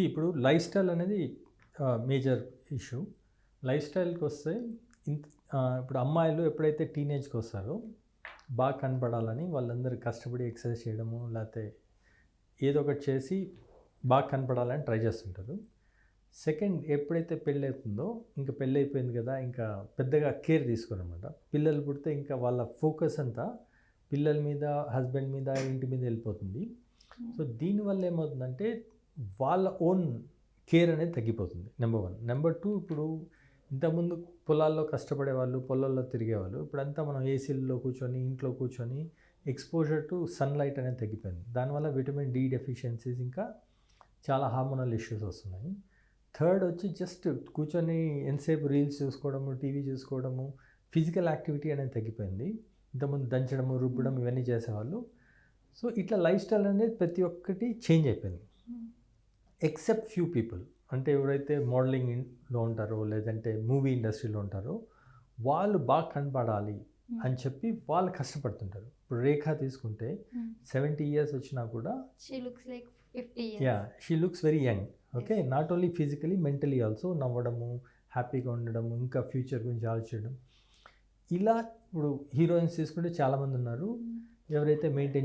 ఇప్పుడు life style అనేది major issue. Life స్టైల్కి వస్తే ఇప్పుడు అమ్మాయిలు ఎప్పుడైతే టీనేజ్కి వస్తారో బాగా కనపడాలని వాళ్ళందరూ కష్టపడి ఎక్సర్సైజ్ చేయడము లేకపోతే ఏదో ఒకటి చేసి బాగా కనపడాలని ట్రై చేస్తుంటారు. సెకండ్, ఎప్పుడైతే పెళ్ళి అవుతుందో ఇంకా పెళ్ళి అయిపోయింది కదా, ఇంకా పెద్దగా కేర్ తీసుకోరన్నమాట. పిల్లలు పుడితే ఇంకా వాళ్ళ ఫోకస్ అంతా పిల్లల మీద, హస్బెండ్ మీద, ఇంటి మీద వెళ్ళిపోతుంది. సో దీనివల్ల ఏమవుతుందంటే వాళ్ళ ఓన్ కేర్ అనేది తగ్గిపోతుంది. నెంబర్ 1. నెంబర్ 2, ఇప్పుడు ఇంతకుముందు పొలాల్లో కష్టపడే వాళ్ళు, పొలాల్లో తిరిగేవాళ్ళు. ఇప్పుడంతా మనం ఏసీల్లో కూర్చొని, ఇంట్లో కూర్చొని ఎక్స్పోజర్ టు సన్లైట్ అనేది తగ్గిపోయింది. దానివల్ల విటమిన్ డి డెఫిషియన్సీస్ ఇంకా చాలా హార్మోనల్ ఇష్యూస్ వస్తున్నాయి. థర్డ్ వచ్చి జస్ట్ కూర్చొని ఎంతసేపు రీల్స్ చూసుకోవడము, టీవీ చూసుకోవడము, ఫిజికల్ యాక్టివిటీ అనేది తగ్గిపోయింది. ఇంతకుముందు దంచడము, రుబ్బడం ఇవన్నీ చేసేవాళ్ళు. సో ఇట్లా లైఫ్ స్టైల్ అనేది ప్రతి ఒక్కటి చేంజ్ అయిపోయింది. ఎక్సెప్ట్ ఫ్యూ పీపుల్, అంటే ఎవరైతే మోడలింగ్లో ఉంటారో లేదంటే మూవీ ఇండస్ట్రీలో ఉంటారో వాళ్ళు బాగా కనపడాలి అని చెప్పి వాళ్ళు కష్టపడుతుంటారు. ఇప్పుడు రేఖ తీసుకుంటే 70 years వచ్చినా కూడా she looks like 50 years. She looks very young. Okay, not only physically, mentally also. నవ్వడము, హ్యాపీగా ఉండడము, ఇంకా ఫ్యూచర్ గురించి ఆలోచించడం. ఇలా ఇప్పుడు హీరోయిన్స్ తీసుకుంటే చాలామంది ఉన్నారు ఎవరైతే మెయింటైన్